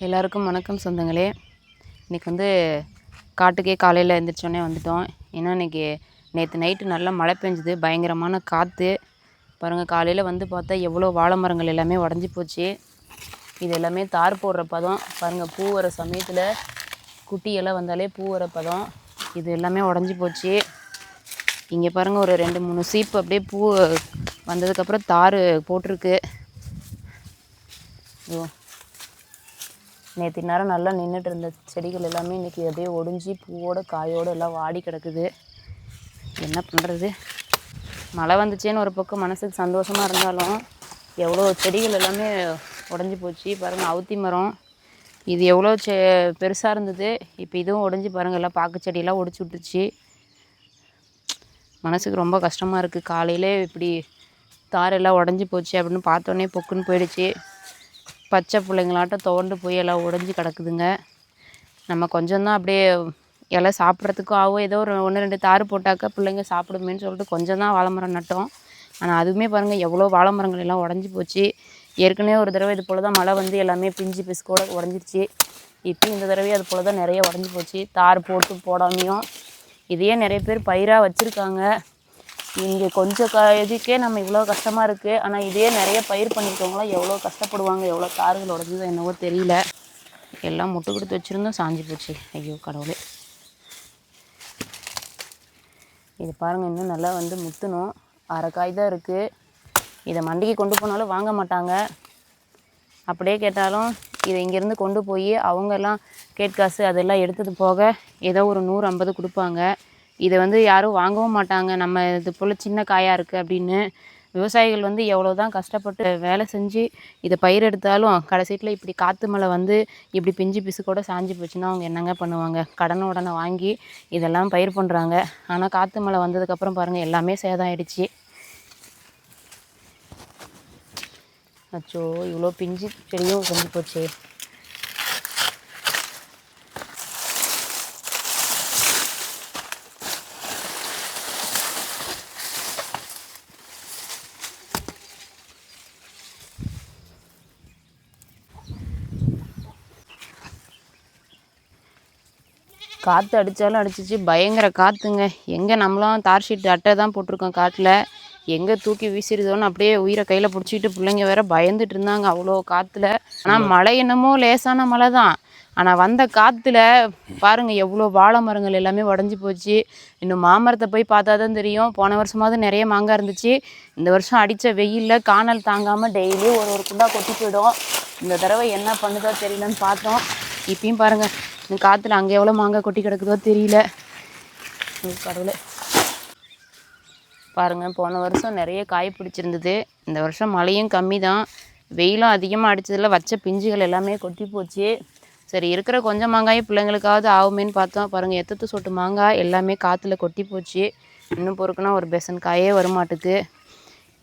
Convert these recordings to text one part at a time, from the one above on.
எல்லாருக்கும் வணக்கம் சொந்தங்களே. இன்றைக்கி காட்டுக்கே காலையில் எழுந்திரிச்சோன்னே வந்துட்டோம். ஏன்னா இன்றைக்கி நேற்று நைட்டு நல்லா மழை பெஞ்சுது, பயங்கரமான காற்று. பாருங்கள், காலையில் பார்த்தா எவ்வளோ வாழை மரங்கள் எல்லாமே உடஞ்சி போச்சு. இது எல்லாமே தார் போடுற பதம். பாருங்கள், பூ வர சமயத்தில் குட்டியெல்லாம் வந்தாலே பூ வர பதம். இது எல்லாமே உடஞ்சி போச்சு. இங்கே பாருங்கள், ஒரு 2-3 சீப்பு அப்படியே பூ வந்ததுக்கப்புறம் தார் போட்டிருக்கு. நேற்று நேரம் நல்லா நின்றுட்டு இருந்த செடிகள் எல்லாமே இன்றைக்கி அப்படியே ஒடிஞ்சி பூவோடு காயோடு எல்லாம் வாடி கிடக்குது. என்ன பண்ணுறது? மழை வந்துச்சேன்னு ஒரு பக்கம் மனசுக்கு சந்தோஷமாக இருந்தாலும் எவ்வளோ செடிகள் எல்லாமே உடஞ்சி போச்சு. பாருங்கள், அவுத்தி மரம் இது எவ்வளோ பெருசாக இருந்தது, இப்போ இதுவும் உடஞ்சி பாருங்கள், எல்லாம் பாக்கு செடியெல்லாம் ஒடிச்சு விட்டுருச்சு. மனசுக்கு ரொம்ப கஷ்டமாக இருக்குது. காலையில் இப்படி தாரெல்லாம் உடஞ்சி போச்சு அப்படின்னு பார்த்தோன்னே பொக்குன்னு போயிடுச்சு. பச்சை பிள்ளைங்களாட்டம் துவண்டு போய் எல்லாம் உடஞ்சி கிடக்குதுங்க. நம்ம கொஞ்சம்தான் அப்படியே இலை சாப்பிட்றதுக்கும் ஆகும். ஏதோ ஒரு 1-2 தார் போட்டாக்கா பிள்ளைங்க சாப்பிடுமேன்னு சொல்லிட்டு கொஞ்சம் தான் வாழை மரம் நட்டோம். ஆனால் அதுவுமே பாருங்கள், எவ்வளோ வாழை மரங்கள் எல்லாம் உடஞ்சி போச்சு. ஏற்கனவே ஒரு தடவை இது போல் தான் மழை எல்லாமே பிஞ்சு பிசுக்கோடு உடஞ்சிருச்சு. இப்போ இந்த தடவை அது போல் தான் நிறைய உடஞ்சி போச்சு. தார் போட்டு போடாமையும் இதையே நிறைய பேர் பயிராக வச்சுருக்காங்க. இங்கே கொஞ்சம் இதுக்கே நம்ம இவ்வளோ கஷ்டமாக இருக்குது. ஆனால் இதே நிறைய பயிர் பண்ணியிருக்கவங்களாம் எவ்வளோ கஷ்டப்படுவாங்க, எவ்வளோ தார்கள் உடஞ்சதோ என்னவோ தெரியல. எல்லாம் முட்டு கொடுத்து வச்சுருந்தோம், சாஞ்சி போச்சு. ஐயோ கடவுளே! இது பாருங்கள், இன்னும் நல்லா முத்தணும். அரைக்காய் தான் இருக்குது. இதை மண்டிக்கு கொண்டு போனாலும் வாங்க மாட்டாங்க. அப்படியே கேட்டாலும் இதை இங்கேருந்து கொண்டு போய் அவங்கெல்லாம் கேட்காசு அதெல்லாம் எடுத்தது போக ஏதோ ஒரு 100-50 கொடுப்பாங்க. இதை யாரும் வாங்கவும் மாட்டாங்க. நம்ம இது போல் சின்ன காயாக இருக்குது அப்படின்னு. விவசாயிகள் எவ்வளோ தான் கஷ்டப்பட்டு வேலை செஞ்சு இதை பயிர் எடுத்தாலும் கடைசியில் இப்படி காற்று மழை இப்படி பிஞ்சு பிசுக்கோட சாஞ்சி போச்சுன்னா அவங்க என்னங்க பண்ணுவாங்க? கடனை வாங்கி இதெல்லாம் பயிர் பண்ணுறாங்க. ஆனால் காற்று மழை வந்ததுக்கப்புறம் பாருங்கள், எல்லாமே சேதம் ஆகிடுச்சு. அச்சோ, இவ்வளோ பிஞ்சு செடியும் செஞ்சு போச்சு. காற்று அடித்தாலும் அடிச்சிச்சு, பயங்கர காற்றுங்க. எங்கே நம்மளும் தார் ஷீட் அட்டை தான் போட்டிருக்கோம் காட்டில், எங்கே தூக்கி வீசிடுதோன்னு அப்படியே உயிரை கையில் பிடிச்சிக்கிட்டு பிள்ளைங்க வேற பயந்துட்டு இருந்தாங்க அவ்வளோ காற்றுல. ஆனால் மழை என்னமோ லேசான மழை தான். ஆனால் வந்த காற்றுல பாருங்கள், எவ்வளோ வாழை மரங்கள் எல்லாமே உடஞ்சி போச்சு. இன்னும் மாமரத்தை போய் பார்த்தா தான் தெரியும். போன வருஷமாவது நிறைய மாங்காய் இருந்துச்சு. இந்த வருஷம் அடித்த வெயிலில் காணல் தாங்காமல் டெய்லியும் ஒரு குண்டா கொட்டி போயிடும். இந்த தடவை என்ன பண்ணுதோ தெரியலன்னு பார்த்தோம். இப்பயும் பாருங்கள், இந்த காற்றுல அங்கே எவ்வளோ மாங்காய் கொட்டி கிடக்குதோ தெரியல. கடவுளே! பாருங்கள், போன வருஷம் நிறைய காய் பிடிச்சிருந்தது. இந்த வருஷம் மழையும் கம்மி தான், வெயிலும் அதிகமாக அடித்ததில் வச்ச பிஞ்சுகள் எல்லாமே கொட்டி போச்சு. சரி, இருக்கிற கொஞ்சம் மாங்காயும் பிள்ளைங்களுக்காவது ஆகுமேன்னு பார்த்தோம். பாருங்கள், எத்தத்து சொட்டு மாங்காய் எல்லாமே காற்றுல கொட்டி போச்சு. இன்னும் பொறுக்குன்னா ஒரு பெசன் காயே வருமாட்டுக்கு.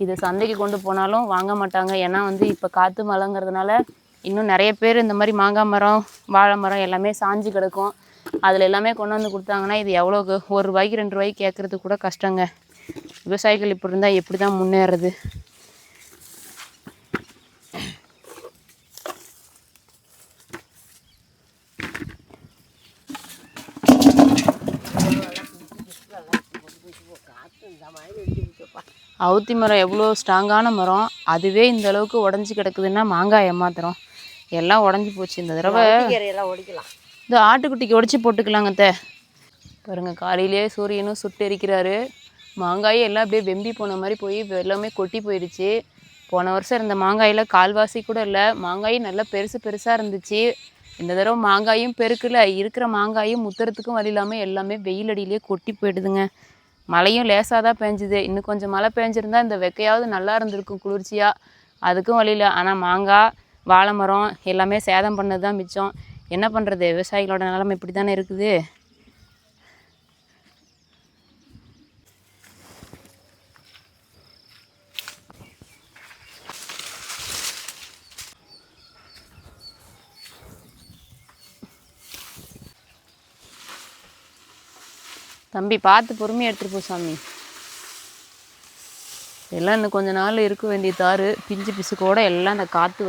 இது சந்தைக்கு கொண்டு போனாலும் வாங்க மாட்டாங்க. ஏன்னா இப்போ காற்று மழைங்கிறதுனால இன்னும் நிறைய பேர் இந்த மாதிரி மாங்காய் மரம், வாழை மரம் எல்லாமே சாஞ்சு கிடக்கும். அதில் எல்லாமே கொண்டு கொடுத்தாங்கன்னா இது எவ்வளோக்கு? ₹1 ₹2 கேட்குறது கூட கஷ்டங்க. விவசாயிகள் இப்படி இருந்தால் எப்படி தான் முன்னேறது? அவுத்தி மரம் எவ்வளோ ஸ்ட்ராங்கான மரம், அதுவே இந்த அளவுக்கு உடஞ்சி கிடக்குதுன்னா மாங்காய் ஏமாத்திரம். எல்லாம் உடஞ்சி போச்சு. இந்த தடவை ஒடிக்கலாம். இந்த ஆட்டுக்குட்டிக்கு உடச்சி போட்டுக்கலாங்க. பாருங்கள், காலையிலே சூரியனும் சுட்டு எரிக்கிறாரு. மாங்காயும் எல்லாம் அப்படியே வெம்பி போன மாதிரி போய் எல்லாமே கொட்டி போயிடுச்சு. போன வருஷம் இருந்த மாங்காயில் கால்வாசி கூட இல்லை. மாங்காயும் நல்லா பெருசாக இருந்துச்சு. இந்த தடவை மாங்காயும் பெருக்கல, இருக்கிற மாங்காயும் முத்துறதுக்கும் வழி இல்லாமல் எல்லாமே வெயில் அடியிலே கொட்டி போயிடுதுங்க. மழையும் லேசாக தான் பெஞ்சுது. இன்னும் கொஞ்சம் மழை பெஞ்சிருந்தா இந்த வெக்கையாவது நல்லா இருந்திருக்கும் குளிர்ச்சியாக. அதுக்கும் வழி இல்லை. ஆனால் மாங்காய், வாழை மரம் எல்லாமே சேதம் பண்ணது தான் மிச்சம். என்ன பண்ணுறது? விவசாயிகளோட நிலைமை இப்படி தானே இருக்குது. தம்பி, பார்த்து பொறுமையாக எடுத்துகிட்டு போ சாமி. எல்லாம் இன்னும் கொஞ்ச நாள் இருக்க வேண்டிய தார் பிஞ்சு பிசுக்கோடு எல்லாம் அந்த காற்று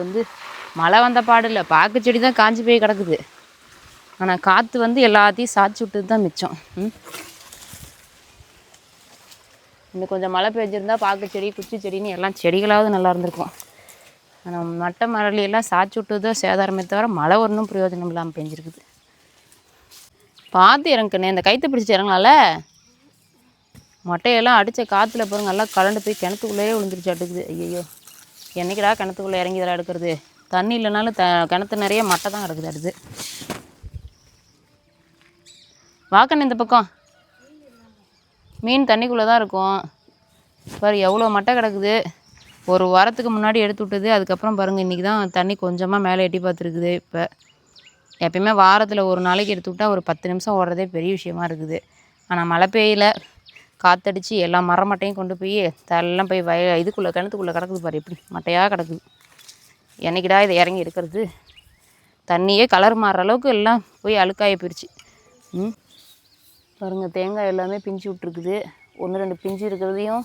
மழை வந்த பாடு இல்லை, பாக்கு செடி தான் காஞ்சி போய் கிடக்குது. ஆனால் காற்று வந்து எல்லாத்தையும் சாய்ச்சி விட்டது தான் மிச்சம். இன்னும் கொஞ்சம் மழை பெஞ்சிருந்தா பாக்கு செடி குச்சி செடின்னு எல்லாம் செடிகளாவது நல்லா இருந்திருக்கும். ஆனால் மட்டை மரலியெல்லாம் சாய்ச்சி விட்டது தான் சேதாரமே தவிர மழை ஒன்றும் பிரயோஜனம் இல்லாமல் பெஞ்சிருக்குது. பார்த்து இறங்குனே, இந்த கைத்தை பிடிச்சி இறங்கலாம்ல. மட்டையெல்லாம் அடித்த காற்றுல பாருங்க நல்லா கலண்டு போய் கிணத்துக்குள்ளேயே விழுந்துருச்சு அடுக்குது. ஐயோ, என்றைக்கடா கிணத்துக்குள்ளே இறங்கி இதெல்லாம் எடுக்கிறது. தண்ணி இல்லைனாலும் கிணத்து நிறைய மட்டை தான் கிடக்குது அடுத்து. வாக்கண்ணு இந்த பக்கம் மீன் தண்ணிக்குள்ளே தான் இருக்கும் பாரு, எவ்வளோ மட்டை கிடக்குது. ஒரு வாரத்துக்கு முன்னாடி எடுத்து விட்டது. அதுக்கப்புறம் பாருங்கள் இன்றைக்கி தான் தண்ணி கொஞ்சமாக மேலே எட்டி பார்த்துருக்குது. இப்போ எப்பயுமே வாரத்தில் ஒரு நாளைக்கு எடுத்து விட்டால் ஒரு 10 நிமிஷம் ஓடுறதே பெரிய விஷயமா இருக்குது. ஆனால் மழை பெய்யல, காற்றடிச்சு எல்லா மரமட்டையும் கொண்டு போய் எல்லாம் போய் இதுக்குள்ளே கிணத்துக்குள்ளே கிடக்குது பாரு, எப்படி மட்டையாக கிடக்குது. என்னைக்கிடா இதை இறங்கி எடுக்கிறது. தண்ணியே கலர் மாறுற அளவுக்கு எல்லாம் போய் அழுக்காகி போயிடுச்சு. பாருங்கள் தேங்காய் எல்லாமே பிஞ்சு விட்ருக்குது. 1-2 பிஞ்சு இருக்கிறதையும்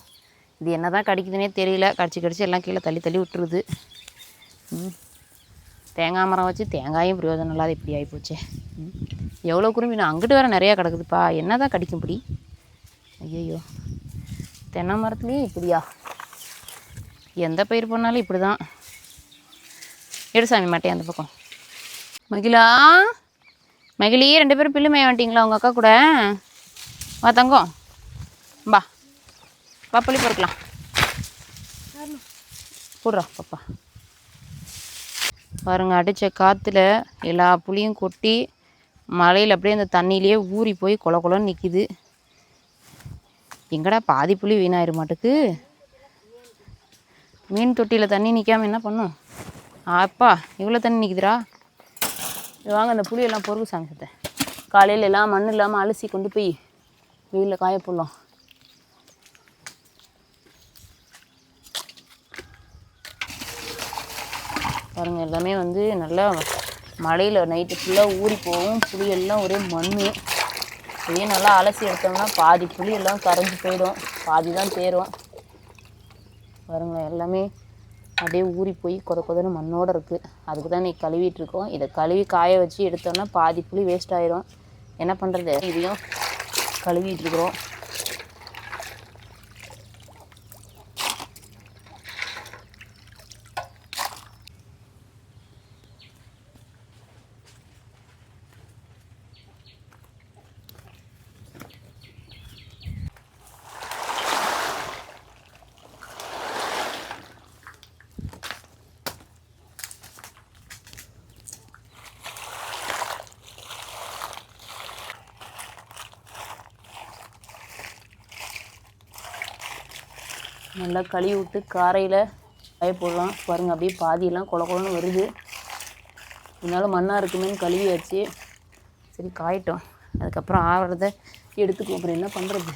இது என்ன தான் கடிக்குதுன்னே தெரியல, கடிச்சு எல்லாம் கீழே தள்ளி தள்ளி விட்டுருது. தேங்காய் மரம் வச்சு தேங்காயும் பிரயோஜனம் இல்லாத இப்படி ஆகிப்போச்சே. எவ்வளோ குரும்பி, நான் அங்கிட்டு வேறு நிறையா கிடக்குதுப்பா. என்ன தான் கடிக்கும் இப்படி. ஐயோ, தென்னை மரத்துலேயும் இப்படியா? எந்த பயிர் பண்ணாலும் இப்படி தான். எடுசாமி மாட்டேன் அந்த பக்கம். மகிழா, மகிழி 2 பேரும் பில்லு மேய வந்துட்டிங்களா உங்கள் அக்கா கூட? வா தங்கம், வா வா புளி பொறுக்கலாம் போடுறா பாப்பா. பாருங்க அடித்த காற்றுல எல்லா புளியும் கொட்டி மழையில் அப்படியே அந்த தண்ணியிலே ஊறி போய் கொல கொலன்னு நிற்கிது. எங்கடா பாதி புளி வீணாயிரு மாட்டுக்கு. மீன் தொட்டியில் தண்ணி நிற்காமல் என்ன பண்ணும்? அப்பா இவ்வளோ தண்ணி நிற்குதுடா. வாங்க அந்த புளியெல்லாம் பொறுக்கு சாமி சத்தை. காலையில் எல்லாம் மண் இல்லாமல் அலசி கொண்டு போய் வெயிலில் காய போடலாம். பாருங்கள் எல்லாமே வந்து நல்லா மழையில் நைட்டு ஃபுல்லாக ஊறி போகும். புளியெல்லாம் ஒரே மண். இதே நல்லா அலசி எடுத்தோம்னா பாதி புளியெல்லாம் கரைஞ்சி போயிடும், பாதி தான் தேரும். பாருங்கள் எல்லாமே அப்படியே ஊறி போய் கொதன்னு மண்ணோடு இருக்குது. அதுக்கு தான் இன்றைக்கி கழுவிட்டுருக்கோம். இதை கழுவி காய வச்சு எடுத்தோம்னா பாதி புளி வேஸ்ட் ஆயிரும். என்ன பண்ணுறது, இதையும் கழுவிட்டுருக்குறோம். நல்லா கழுவி விட்டு காரையில் காய போடலாம். பாருங்கள் அப்படியே பாதியெல்லாம் கொல கொலன்னு வருது. இதனால மண்ணாக இருக்குமேன்னு கழுவியாச்சு. சரி காயட்டும், அதுக்கப்புறம் ஆகிறத எடுத்துக்குவோம். அப்புறம் என்ன பண்ணுறது.